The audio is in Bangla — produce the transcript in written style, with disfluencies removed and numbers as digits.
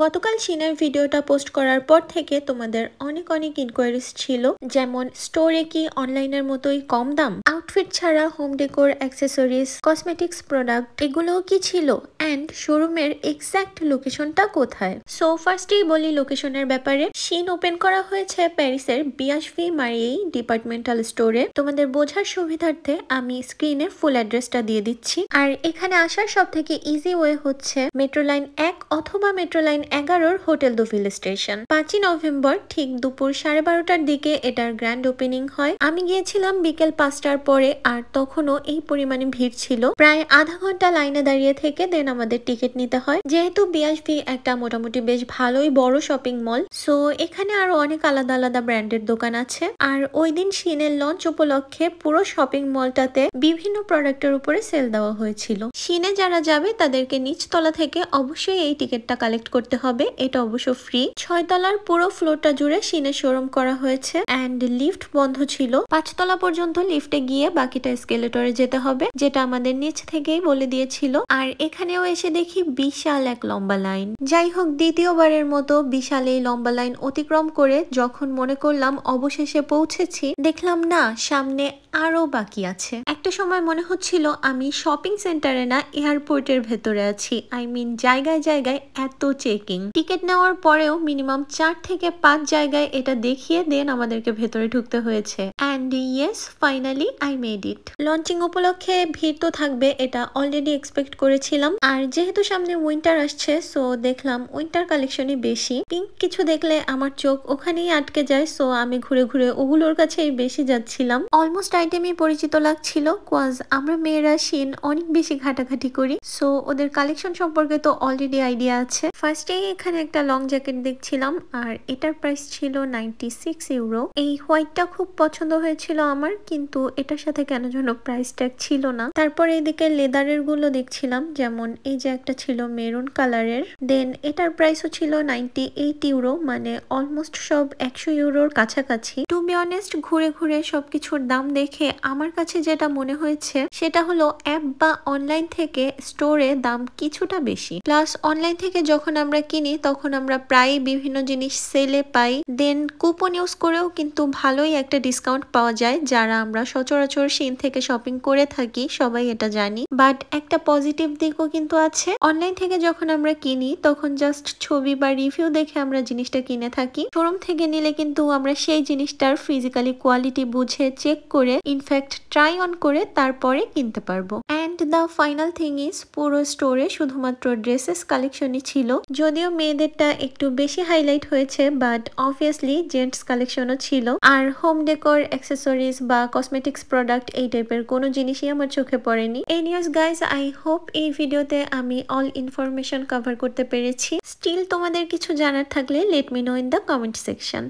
গতকাল শিনের ভিডিওটা পোস্ট করার পর থেকে তোমাদের অনেক অনেক ইনকোয়ারিজ ছিল, যেমন স্টোরে কি অনলাইনের মতোই কম দাম, আউটফিট ছাড়া home decor, accessories, cosmetics product এগুলোও কি ছিল, অ্যান্ড শোরুমের এক্সাক্ট লোকেশনটা কোথায়। সো ফার্স্টেই বলি লোকেশনের ব্যাপারে। শিন ওপেন করা হয়েছে প্যারিসের বিয়াশভি মারিয়েই ডিপার্টমেন্টাল স্টোরে। তোমাদের বোঝার সুবিধার্থে আমি স্ক্রিনে ফুল অ্যাড্রেসটা দিয়ে দিচ্ছি। আর এখানে আসার সব থেকে ইজি ওয়ে হচ্ছে মেট্রো লাইন 1 অথবা মেট্রো লাইন 11 হোটেল দু ভিল স্টেশন। 5ই নভেম্বর ঠিক দুপুর 12:30টার দিকে এটার গ্র্যান্ড ওপেনিং হয়। আমি গিয়েছিলাম বিকেল 5টার পরে, আর তখনও এই পরিমাণে ভিড় ছিল। প্রায় আধা ঘন্টা লাইনে দাঁড়িয়ে থেকে দেন আমাদের টিকিট নিতে হয়। যেহেতু বিএসভি একটা মোটামুটি বেশ ভালোই বড় শপিং মল, সো এখানে আরো অনেক আলাদা আলাদা ব্র্যান্ডের দোকান আছে। আর ওই দিন শিনের লঞ্চ উপলক্ষে পুরো শপিং মলটাতে বিভিন্ন প্রোডাক্টের উপরে সেল দেওয়া হয়েছিল। শিনে যারা যাবে তাদেরকে নিচতলা থেকে অবশ্যই এই টিকিটটা কালেক্ট করতে হবে। এটা অবশ্য ফ্রি। 6 তলার পুরো ফ্লোরটা জুড়ে শিনের শোরুম করা হয়েছে, অ্যান্ড লিফট বন্ধ ছিল। 5 তলা পর্যন্ত লিফটে গিয়ে বাকিটা এসকেলেটরে যেতে হবে, যেটা আমাদের নিচ থেকেই বলে দিয়েছিল। আর এখানেও এসে দেখি বিশাল এক লম্বা লাইন। যাই হোক, দ্বিতীয়বারের মতো বিশাল এই লম্বা লাইন অতিক্রম করে যখন মনে করলাম অবশেষে পৌঁছেছি, দেখলাম না, সামনে আরো বাকি আছে। একটা সময় মনে হচ্ছিল আমি শপিং সেন্টারে না এয়ারপোর্টের ভেতরে আছি। আই মিন জায়গায় জায়গায় এত চেকিং। টিকিট নেওয়ার পরেও মিনিমাম 4 থেকে 5 জায়গায় এটা দেখিয়ে দেন আমাদেরকে ভেতরে ঢুকতে হয়েছে। And yes, finally I made it. Launching উপলক্ষে ভিড় তো থাকবে, এটা অলরেডি এক্সপেক্ট করেছিলাম। আর যেহেতু সামনে উইন্টার আসছে, সো দেখলাম উইন্টার কালেকশনই বেশি। পিঙ্ক কিছু দেখলে আমার চোখ ওখানেই আটকে যায়, সো আমি ঘুরে ঘুরে ওগুলোর কাছেই বেশি যাচ্ছিলাম। অলমোস্ট আইটেমই পরিচিত লাগছিল, কোয়াজ আমরা মেয়েরা শিন অনেক বেশি ঘাটাঘাটি করি, সো ওদের কালেকশন সম্পর্কে তো অলরেডি আইডিয়া আছে। ফার্স্টে এখানে একটা লং জ্যাকেট দেখছিলাম, আর এটার প্রাইস ছিল 96 ইউরো। এই হোয়াইটটা খুব পছন্দ হয়েছিল আমার, কিন্তু এটার সাথে কেন যেন প্রাইস ট্যাগ ছিল না। তারপর এদিকে লেদারের গুলো দেখছিলাম, যেমন এই যে একটা ছিল মেরুন কালারের, দেন এটার প্রাইসও ছিল 98 ইউরো, মানে অলমোস্ট সব 100 ইউরোর কাছাকাছি। টু বি অনেস্ট, ঘুরে ঘুরে সবকিছুর দাম দেখে আমার কাছে যেটা মনে হয়েছে সেটা হলো অ্যাপ বা অনলাইন থেকে স্টোরে দাম কিছুটা বেশি। প্লাস অনলাইন থেকে যখন আমরা কিনি তখন আমরা প্রায় বিভিন্ন জিনিস সেলে পাই, দেন কুপন ইউজ করেও কিন্তু ভালোই একটা ডিসকাউন্ট পাওয়া যায়। যারা আমরা সচরাচর শিন থেকে শপিং করে থাকি সবাই এটা জানি। বাট একটা পজিটিভ দিকও কিন্তু আছে। অনলাইন থেকে যখন আমরা কিনি তখন জাস্ট ছবি বা রিভিউ দেখে আমরা জিনিসটা কিনে থাকি। শোরুম থেকে নিলে কিন্তু আমরা সেই জিনিসটার ফিজিক্যালি কোয়ালিটি বুঝে চেক করে, ইনফ্যাক্ট ট্রাই অন করে তারপরে কিনতে পারবো। And the final thing is, পুরো স্টোরে শুধুমাত্র ড্রেসেস কালেকশনই ছিল। যদিও মেয়েদেরটা একটু বেশি হাইলাইট হয়েছে, বাট অবভিয়াসলি জেন্টস কালেকশনও ছিল। আর হোম ডেকোর, অ্যাক্সেসরিজ বা কসমেটিক্স প্রোডাক্ট এই টাইপের কোনো জিনিসই আমার চোখে পড়েনি। এনিওয়েজ গাইজ, আই হোপ এই ভিডিওতে আমি অল ইনফরমেশন কভার করতে পেরেছি। স্টিল তোমাদের কিছু জানার থাকলে let me no in the comment section.